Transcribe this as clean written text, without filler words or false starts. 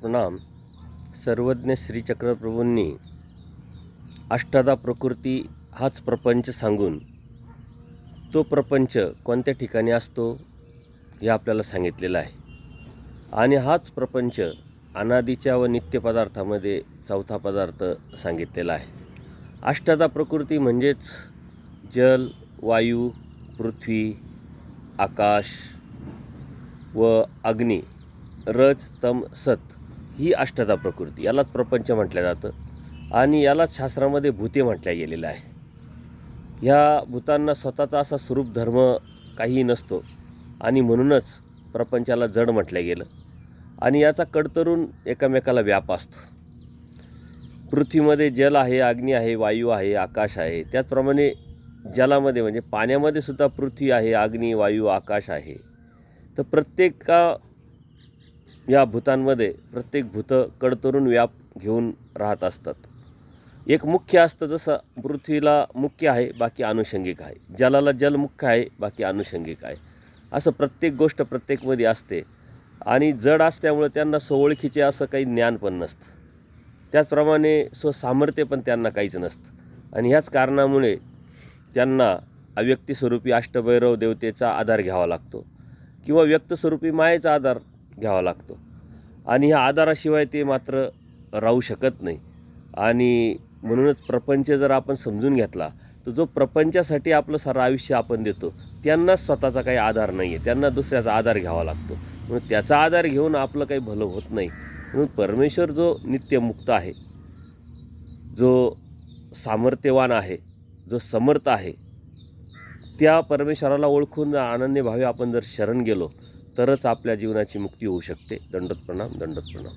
प्रणाम. सर्वज्ञ श्रीचक्र प्रभूंनी अष्टधा प्रकृती हाच प्रपंच सांगून तो प्रपंच कोणत्या ठिकाणी असतो हे आपल्याला सांगितलेलं आहे. आणि हाच प्रपंच अनादीच्या व नित्य पदार्थामध्ये चौथा पदार्थ सांगितलेला आहे. अष्टधा प्रकृती म्हणजेच जल, वायू, पृथ्वी, आकाश व अग्नी, रज, तम, सत ही अष्टधा प्रकृती. यालाच प्रपंच म्हटलं जातं आणि यालाच शास्त्रामध्ये भूते म्हटल्या गेलेलं आहे. ह्या भूतांना स्वतःचा असा स्वरूप धर्म काहीही नसतो आणि म्हणूनच प्रपंचाला जड म्हटलं गेलं आणि याचा कडतरून एकमेकाला व्याप असतो. पृथ्वीमध्ये जल आहे, अग्नी आहे, वायू आहे, आकाश आहे. त्याचप्रमाणे जलामध्ये म्हणजे पाण्यामध्ये सुद्धा पृथ्वी आहे, अग्नी, वायू, आकाश आहे. तर या भूतांमध्ये प्रत्येक भूतं कडतरून व्याप घेऊन राहत असतात. एक मुख्य असतं, जसं पृथ्वीला मुख्य आहे, बाकी अनुषंगिक आहे. जलाला जल मुख्य आहे, बाकी अनुषंगिक आहे. असं प्रत्येक गोष्ट प्रत्येकमध्ये असते आणि जड असल्यामुळे त्यांना स्वओळखीचे असं काही ज्ञान पण नसतं. त्याचप्रमाणे स्वसामर्थ्य पण त्यांना काहीच नसतं आणि ह्याच कारणामुळे त्यांना अव्यक्तिस्वरूपी अष्टभैरव देवतेचा आधार घ्यावा लागतो किंवा व्यक्तस्वरूपी मायेचा आधार घ्यावा लागतो आणि ह्या आधाराशिवाय ते मात्र राहू शकत नाही. आणि म्हणूनच प्रपंच जर आपण समजून घेतला तर जो प्रपंचासाठी आपलं सारं आयुष्य आपण देतो त्यांनाच स्वतःचा काही आधार नाही आहे, त्यांना दुसऱ्याचा आधार घ्यावा लागतो. म्हणून त्याचा आधार घेऊन आपलं काही भलं होत नाही. म्हणून परमेश्वर जो नित्यमुक्त आहे, जो सामर्थ्यवान आहे, जो समर्थ आहे, त्या परमेश्वराला ओळखून अनन्यभावे आपण जर शरण गेलो तरच आपल्या जीवनाची मुक्ती होऊ शकते. दंडोत प्रणाम, दंडोत प्रणाम.